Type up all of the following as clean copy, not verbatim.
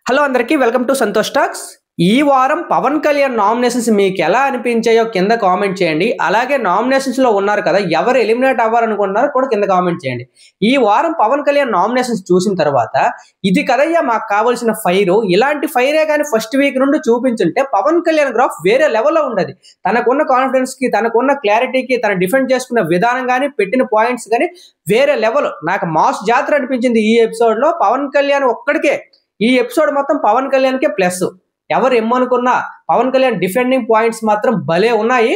Hello అందరికీ welcome to Santosh talks. ఈ వారం పవన్ కళ్యాణ్ నామినేషన్స్ మీకు ఎలా అనిపించాయో కింద కామెంట్ చేయండి. అలాగే నామినేషన్స్ లో ఉన్నారు కదా, ఎవరు ఎలిమినేట్ అవ్వాలనుకుంటున్నారో కూడా కింద కామెంట్ చేయండి. ఈ వారం పవన్ కళ్యాణ్ నామినేషన్స్ చూసిన తర్వాత ఇది కదయ్యా మాకు కావాల్సిన ఫైర్, ఇలాంటి ఫైరే కానీ ఫస్ట్ వీక్ నుండి చూపించుంటే పవన్ కళ్యాణ్ గ్రాఫ్ వేరే లెవెల్లో ఉండదు. తనకున్న కాన్ఫిడెన్స్ కి, తనకున్న క్లారిటీకి, తన డిఫెండ్ చేసుకున్న విధానం కానీ, పెట్టిన పాయింట్స్ కానీ వేరే లెవెల్. నాకు మాస్ జాతర అనిపించింది ఈ ఎపిసోడ్ లో. పవన్ కళ్యాణ్ ఒక్కడికే ఈ ఎపిసోడ్ మొత్తం పవన్ కళ్యాణ్కే ప్లస్. ఎవరు ఏమనుకున్నా పవన్ కళ్యాణ్ డిఫెండింగ్ పాయింట్స్ మాత్రం భలే ఉన్నాయి.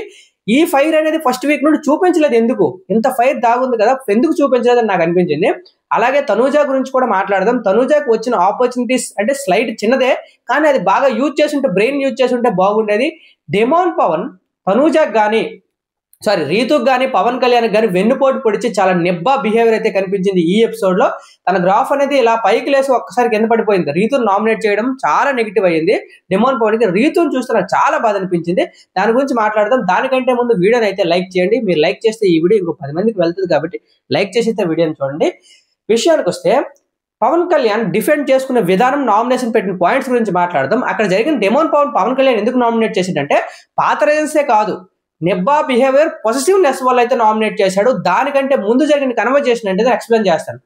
ఈ ఫైర్ అనేది ఫస్ట్ వీక్ నుండి చూపించలేదు. ఎందుకు ఇంత ఫైర్ దాగుంది కదా, ఎందుకు చూపించలేదని నాకు అనిపించింది. అలాగే తనూజా గురించి కూడా మాట్లాడదాం. తనూజాకు వచ్చిన ఆపర్చునిటీస్ అంటే స్లైడ్ చిన్నదే, కానీ అది బాగా యూజ్ చేసి ఉంటే, బ్రెయిన్ యూజ్ చేసి ఉంటే బాగుండేది. డెమోన్ పవన్ తనూజాకు కానీ రీతుకు కానీ పవన్ కళ్యాణ్ కానీ వెన్నుపోటు పొడిచి చాలా నిబ్బా బిహేవియర్ అయితే కనిపించింది ఈ ఎపిసోడ్ లో. తన గ్రాఫ్ అనేది ఇలా పైకి లేసి ఒక్కసారి కింద పడిపోయింది. రీతును నామినేట్ చేయడం చాలా నెగిటివ్ అయ్యింది డెమోన్ పవన్ కి. రీతును చూస్తే నాకు చాలా బాధ అనిపించింది. దాని గురించి మాట్లాడదాం. దానికంటే ముందు వీడియోని అయితే లైక్ చేయండి. మీరు లైక్ చేస్తే ఈ వీడియో ఇంకో 10 మందికి వెళ్తుంది కాబట్టి లైక్ చేసి అయితే వీడియోని చూడండి. విషయానికి వస్తే పవన్ కళ్యాణ్ డిఫెండ్ చేసుకునే విధానం, నామినేషన్ పెట్టిన పాయింట్స్ గురించి మాట్లాడదాం. అక్కడ జరిగిన డెమోన్ పవన్ కళ్యాణ్ ఎందుకు నామినేట్ చేసిందంటే పాత రీజన్సే కాదు, నిబ్బా బిహేవియర్, పొసెసివ్నెస్ వల్ల అయితే నామినేట్ చేశాడు. దానికంటే ముందు జరిగిన కన్వర్జేషన్ అంటే ఎక్స్ప్లెయిన్ చేస్తాను.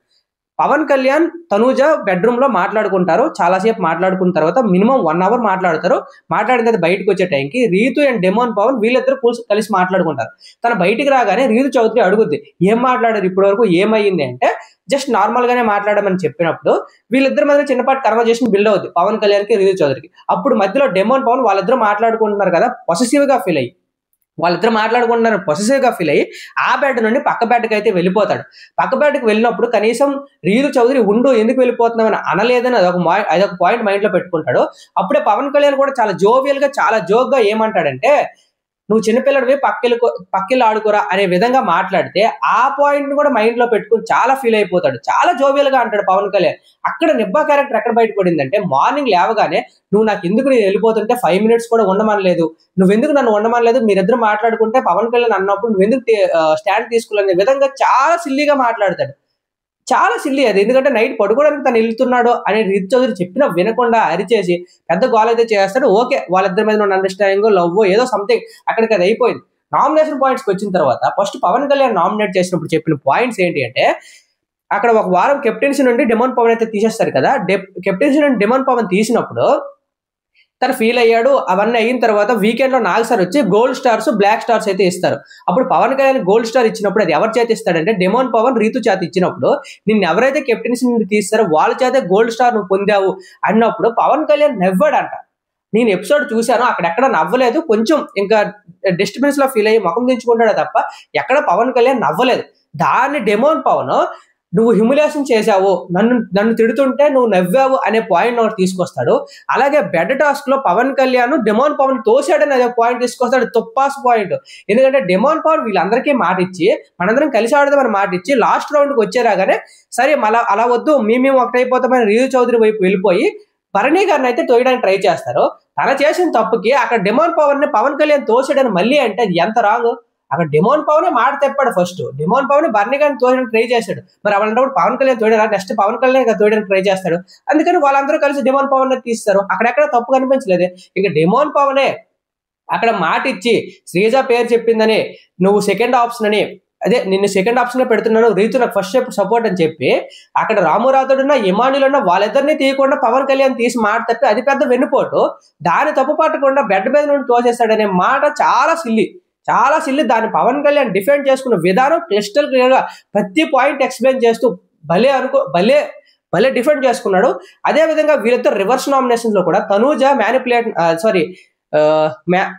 పవన్ కళ్యాణ్ తనూజ బెడ్రూమ్ లో మాట్లాడుకుంటారు. చాలాసేపు మాట్లాడుకున్న తర్వాత మినిమం 1 అవర్ మాట్లాడతారు. మాట్లాడిన తర్వాత బయటకు వచ్చే టైంకి రీతు అండ్ డెమోన్ పవన్ వీళ్ళిద్దరు కలిసి మాట్లాడుకుంటారు. తన బయటికి రాగానే రీతు చౌదరి అడుగుద్ది, ఏం మాట్లాడారు ఇప్పటి వరకు, ఏమైంది అంటే జస్ట్ నార్మల్ గానే మాట్లాడమని చెప్పినప్పుడు వీళ్ళిద్దరి మధ్య చిన్నపాటి కన్వర్జేషన్ బిల్డ్ అవుద్ది పవన్ కళ్యాణ్ కి, రీతు చౌదరికి. అప్పుడు మధ్యలో డెమోన్ పవన్ వాళ్ళిద్దరు మాట్లాడుకుంటున్నారు కదా, పొసెసివ్ గా ఫీల్ అయ్యి, వాళ్ళిద్దరు మాట్లాడుకుంటున్నారు పొసెసివ్ గా ఫీల్ అయ్యి ఆ బెడ్ నుండి పక్క బెడ్కి అయితే వెళ్ళిపోతాడు. పక్క బెడ్కి వెళ్ళినప్పుడు కనీసం రీతు చౌదరి ఉండు, ఎందుకు వెళ్ళిపోతున్నావు అని అనలేదని అదొక పాయింట్ మైండ్ లో పెట్టుకుంటాడు. అప్పుడే పవన్ కళ్యాణ్ కూడా చాలా జోవియల్ గా, చాలా జోక్ గా ఏమంటాడంటే, నువ్వు చిన్నపిల్లడివి పక్కెళ్ళి ఆడుకోరా అనే విధంగా మాట్లాడితే ఆ పాయింట్ ని కూడా మైండ్ లో పెట్టుకుని చాలా ఫీల్ అయిపోతాడు. చాలా జోవియల్ గా అంటాడు పవన్ కళ్యాణ్. అక్కడ నిబ్బా క్యారెక్టర్ ఎక్కడ బయటపడిందంటే, మార్నింగ్ లేవగానే నువ్వు నాకు ఎందుకు నేను వెళ్ళిపోతుంటే 5 మినిట్స్ కూడా ఉండమనలేదు, నువ్వెందుకు నన్ను ఉండమనలేదు, మీరిద్దరు మాట్లాడుకుంటే పవన్ కళ్యాణ్ అన్నప్పుడు నువ్వెందుకు స్టాండ్ తీసుకోవాలనే విధంగా చాలా సిల్లీగా మాట్లాడతాడు. చాలా సిల్లీ అది. ఎందుకంటే నైట్ పడుకోవడానికి తను వెళ్తున్నాడు అని రీతు చౌదరి చెప్పినా వినకుండా అరిచేసి పెద్ద గోల్ అయితే చేస్తాడు. ఓకే, వాళ్ళిద్దరి మీద ఉన్న అండర్స్టాండింగ్, లవ్ ఏదో సంథింగ్ అక్కడికి అది అయిపోయింది. నామినేషన్ పాయింట్స్కి వచ్చిన తర్వాత ఫస్ట్ పవన్ కళ్యాణ్ నామినేట్ చేసినప్పుడు చెప్పిన పాయింట్స్ ఏంటి అంటే, అక్కడ ఒక వారం కెప్టెన్సీ నుండి డెమోన్ పవన్ అయితే తీసేస్తారు కదా. కెప్టెన్సీ నుండి డెమోన్ పవన్ తీసినప్పుడు తను ఫీల్ అయ్యాడు. అవన్నీ అయిన తర్వాత వీకెండ్ లో నాగ్ సార్ వచ్చి గోల్డ్ స్టార్స్, బ్లాక్ స్టార్స్ అయితే ఇస్తారు. అప్పుడు పవన్ కళ్యాణ్ గోల్డ్ స్టార్ ఇచ్చినప్పుడు అది ఎవరి చేత ఇస్తాడంటే డెమోన్ పవన్ రీతు చేత ఇచ్చినప్పుడు, నిన్ను ఎవరైతే కెప్టెన్సీ నుండి తీస్తారో వాళ్ళ చేతే గోల్డ్ స్టార్ నువ్వు పొందావు అన్నప్పుడు పవన్ కళ్యాణ్ నవ్వాడంట. నేను ఎపిసోడ్ చూశాను, అక్కడెక్కడ నవ్వలేదు. కొంచెం ఇంకా డిస్టర్బెన్స్ లో ఫీల్ అయ్యి ముఖం దించుకుంటాడు తప్ప ఎక్కడ పవన్ కళ్యాణ్ నవ్వలేదు. దాన్ని డెమోన్ పవన్ నువ్వు హ్యూమిలేషన్ చేశావు, నన్ను తిడుతుంటే నువ్వు నవ్వావు అనే పాయింట్ ఒకటి తీసుకొస్తాడు. అలాగే బెడ్ టాస్క్ లో పవన్ కళ్యాణ్ డెమోన్ పవన్ తోసాడని అదే పాయింట్ తీసుకొస్తాడు, తొప్పాస్ పాయింట్. ఎందుకంటే డెమోన్ పవన్ వీళ్ళందరికీ మాట ఇచ్చి మనందరం కలిసి ఆడదామని మాట ఇచ్చి లాస్ట్ రౌండ్కి వచ్చేరాగానే సరే అలా వద్దు, మేము ఒకటైపోతామని రీతు చౌదరి వైపు వెళ్ళిపోయి భరణి గారిని అయితే తోయడానికి ట్రై చేస్తారు. తన చేసిన తప్పుకి అక్కడ డెమోన్ పవన్ ని పవన్ కళ్యాణ్ తోసాడని మళ్ళీ అంటే అది ఎంత రాంగ్. అక్కడ డెమోన్ పవనే మాట తెప్పాడు. ఫస్ట్ డెమోన్ పవన్ భరణి గారిని తోయడానికి ట్రై చేశాడు. మరి అలాంటప్పుడు పవన్ కళ్యాణ్ తోయడా, నెక్స్ట్ పవన్ కళ్యాణ్ తోయడానికి ట్రై చేస్తాడు. అందుకని వాళ్ళందరూ కలిసి డెమోన్ పవన్ తీస్తారు. అక్కడెక్కడ తప్పు కనిపించలేదు. ఇంకా డెమోన్ పవనే అక్కడ మాట ఇచ్చి శ్రీజ పేరు చెప్పిందని నువ్వు సెకండ్ ఆప్షన్ అని, అదే నిన్ను సెకండ్ ఆప్షన్ పెడుతున్నాను, రీతు నాకు ఫస్ట్ సపోర్ట్ అని చెప్పి అక్కడ రామురాతుడున్న ఇమానులున్న వాళ్ళిద్దరిని తీయకుండా పవన్ కళ్యాణ్ తీసి మాట తప్పి అది పెద్ద వెన్నుపోటు. దాన్ని తప్పు పట్టకుండా బెడ్ మీద నుండి తోసేస్తాడనే మాట చాలా సిల్లి. దాన్ని పవన్ కళ్యాణ్ డిఫెండ్ చేసుకున్న విధానం క్రిస్టల్ క్లియర్ గా ప్రతి పాయింట్ ఎక్స్ప్లెయిన్ చేస్తూ భలే డిఫెండ్ చేసుకున్నాడు. అదే విధంగా వీళ్ళిద్దరు రివర్స్ నామినేషన్స్ లో కూడా తనూజ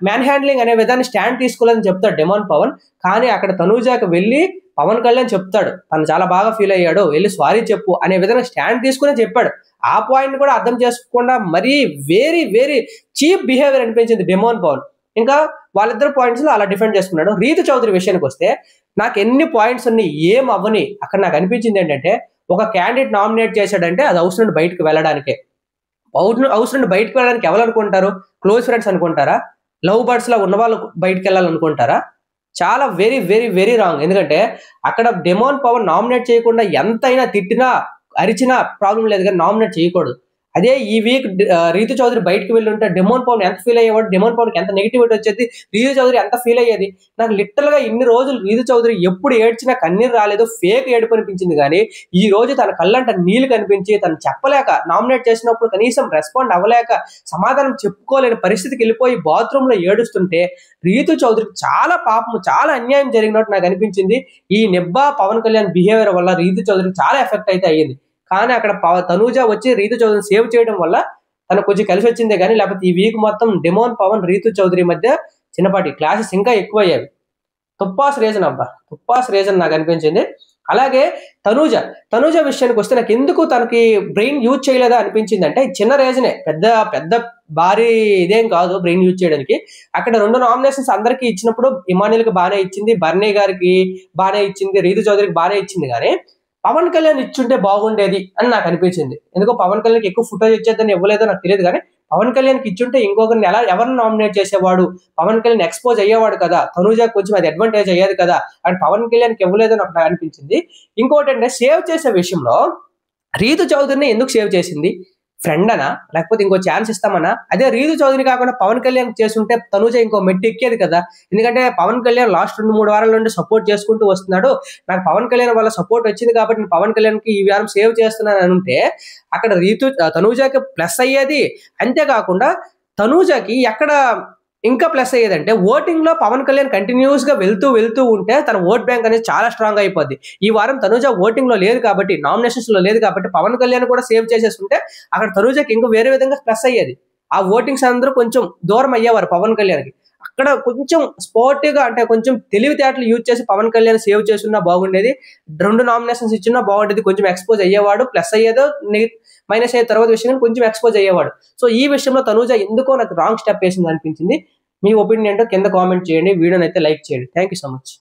మ్యాన్ హ్యాండ్లింగ్ అనే విధాన్ని స్టాండ్ తీసుకోలేదని చెప్తాడు డెమోన్ పవన్. కానీ అక్కడ తనూజాకి వెళ్ళి పవన్ కళ్యాణ్ చెప్తాడు, తను చాలా బాగా ఫీల్ అయ్యాడు, వెళ్ళి సారీ చెప్పు అనే విధంగా స్టాండ్ తీసుకునే చెప్పాడు. ఆ పాయింట్ కూడా అర్థం చేసుకోకుండా మరీ వెరీ వెరీ చీప్ బిహేవియర్ అనిపించింది డెమోన్ పవన్. ఇంకా వాళ్ళిద్దరు పాయింట్స్ లో అలా డిఫెండ్ చేసుకున్నాడు. రీతు చౌదరి విషయానికి వస్తే నాకు ఎన్ని పాయింట్స్ ఉన్నాయి ఏం అవ్వని, అక్కడ నాకు అనిపించింది ఏంటంటే, ఒక క్యాండిడేట్ నామినేట్ చేశాడంటే అది హౌస్ నుండి బయటకు వెళ్ళడానికే. హౌస్ నుండి బయటకు వెళ్ళడానికి ఎవరు అనుకుంటారు? క్లోజ్ ఫ్రెండ్స్ అనుకుంటారా? లవ్ బర్డ్స్ లా ఉన్న వాళ్ళు బయటకు వెళ్ళాలనుకుంటారా? చాలా వెరీ వెరీ వెరీ రాంగ్. ఎందుకంటే అక్కడ డెమోన్ పవన్ నామినేట్ చేయకుండా ఎంతైనా తిట్టినా అరిచినా ప్రాబ్లం లేదు, కానీ నామినేట్ చేయకూడదు. అదే ఈ వీక్ రీతు చౌదరి బయటకు వెళ్ళి ఉంటే డిమోన్ పవన్ ఎంత ఫీల్ అయ్యేవాడు, డిమోన్ పవన్కి ఎంత నెగిటివిటీ వచ్చేది, రీతు చౌదరి ఎంత ఫీల్ అయ్యేది. నాకు లిటరల్ గా ఇన్ని రోజులు రీతు చౌదరి ఎప్పుడు ఏడ్చినా కన్నీరు రాలేదు, ఫేక్ ఏడుపు అనిపించింది. కానీ ఈ రోజు తన కళ్ళంట నీళ్లు కనిపించి తను చెప్పలేక, నామినేట్ చేసినప్పుడు కనీసం రెస్పాండ్ అవ్వలేక, సమాధానం చెప్పుకోలేని పరిస్థితికి వెళ్ళిపోయి బాత్రూమ్ లో ఏడుస్తుంటే రీతు చౌదరికి చాలా పాపం, చాలా అన్యాయం జరిగినట్టు నాకు అనిపించింది. ఈ నిబ్బా పవన్ కళ్యాణ్ బిహేవియర్ వల్ల రీతు చౌదరికి చాలా ఎఫెక్ట్ అయితే అయ్యింది. కానీ అక్కడ తనూజ వచ్చి రీతు చౌదరిని సేవ్ చేయడం వల్ల తనకు కొంచెం కలిసి వచ్చిందే కానీ, లేకపోతే ఈ వీక్ మొత్తం డిమోన్ పవన్ రీతు చౌదరి మధ్య చిన్నపాటి క్లాసెస్ ఇంకా ఎక్కువయ్యాయి. తుప్పాస్ రీజన్ అబ్బా, తుప్పాస్ రీజన్ నాకు అనిపించింది. అలాగే తనూజ విషయానికి వస్తే నాకు ఎందుకు తనకి బ్రెయిన్ యూజ్ చేయలేదా అనిపించింది అంటే, చిన్న రీజనే, పెద్ద భారీ ఇదేం కాదు బ్రెయిన్ యూజ్ చేయడానికి. అక్కడ 2 నామినేషన్స్ అందరికీ ఇచ్చినప్పుడు ఇమానుయల్కి బాగానే ఇచ్చింది, బర్నీ గారికి బాగానే ఇచ్చింది, రీతు చౌదరికి బాగానే ఇచ్చింది. కానీ పవన్ కళ్యాణ్ ఇచ్చుంటే బాగుండేది అని నాకు అనిపించింది. ఎందుకో పవన్ కళ్యాణ్కి ఎక్కువ ఫుటేజ్ ఇచ్చేద్దని ఇవ్వలేదో నాకు తెలియదు. కానీ పవన్ కళ్యాణ్కి ఇచ్చుంటే ఇంకొకరిని ఎవరిని నామినేట్ చేసేవాడు, పవన్ కళ్యాణ్ ఎక్స్పోజ్ అయ్యేవాడు కదా, తనూజాకి కొంచెం అది అడ్వాంటేజ్ అయ్యేది కదా, అండ్ పవన్ కళ్యాణ్కి ఇవ్వలేదో నాకు అనిపించింది. ఇంకోటి అంటే, సేవ్ చేసే విషయంలో రీతు చౌదరిని ఎందుకు సేవ్ చేసింది? ఫ్రెండ్ అనా, లేకపోతే ఇంకో ఛాన్స్ ఇస్తామన్నా? అదే రీతు చౌదరి కాకుండా పవన్ కళ్యాణ్ చేస్తుంటే తనూజ ఇంకో మెట్టు ఎక్కేది కదా. ఎందుకంటే పవన్ కళ్యాణ్ లాస్ట్ 2-3 వారాల నుండి సపోర్ట్ చేసుకుంటూ వస్తున్నాడు. నాకు పవన్ కళ్యాణ్ వల్ల సపోర్ట్ వచ్చింది కాబట్టి నేను పవన్ కళ్యాణ్కి ఈ వారం సేవ్ చేస్తున్నాను అని ఉంటే అక్కడ తనూజకి ప్లస్ అయ్యేది. అంతేకాకుండా తనూజకి ఎక్కడ ఇంకా ప్లస్ అయ్యేదంటే, ఓటింగ్ లో పవన్ కళ్యాణ్ కంటిన్యూస్ గా వెళ్తూ ఉంటే తన ఓట్ బ్యాంక్ అనేది చాలా స్ట్రాంగ్ అయిపోద్ది. ఈ వారం తనూజ ఓటింగ్ లో లేదు కాబట్టి, నామినేషన్స్ లో లేదు కాబట్టి పవన్ కళ్యాణ్ కూడా సేవ్ చేసేస్తుంటే అక్కడ తనూజకి ఇంకా వేరే విధంగా ప్లస్ అయ్యేది. ఆ ఓటింగ్స్ అందరూ కొంచెం దూరం అయ్యేవారు పవన్ కళ్యాణ్కి. అక్కడ కొంచెం స్పోర్టివ్గా, అంటే కొంచెం తెలివితేటలు యూజ్ చేసి పవన్ కళ్యాణ్ సేవ్ చేస్తున్నా బాగుండేది. 2 నామినేషన్స్ ఇచ్చినా బాగుండేది. కొంచెం ఎక్స్పోజ్ అయ్యేవాడు, ప్లస్ అయ్యేదో మైనస్ అయ్యే తర్వాత విషయం కొంచెం ఎక్స్పోజ్ అయ్యేవాడు. సో ఈ విషయంలో తనూజ ఎందుకో నాకు రాంగ్ స్టెప్ వేసింది అనిపించింది. మీ ఒపీనియన్ ఏంటో కింద కామెంట్ చేయండి, వీడియోని అయితే లైక్ చేయండి. Thank you so much.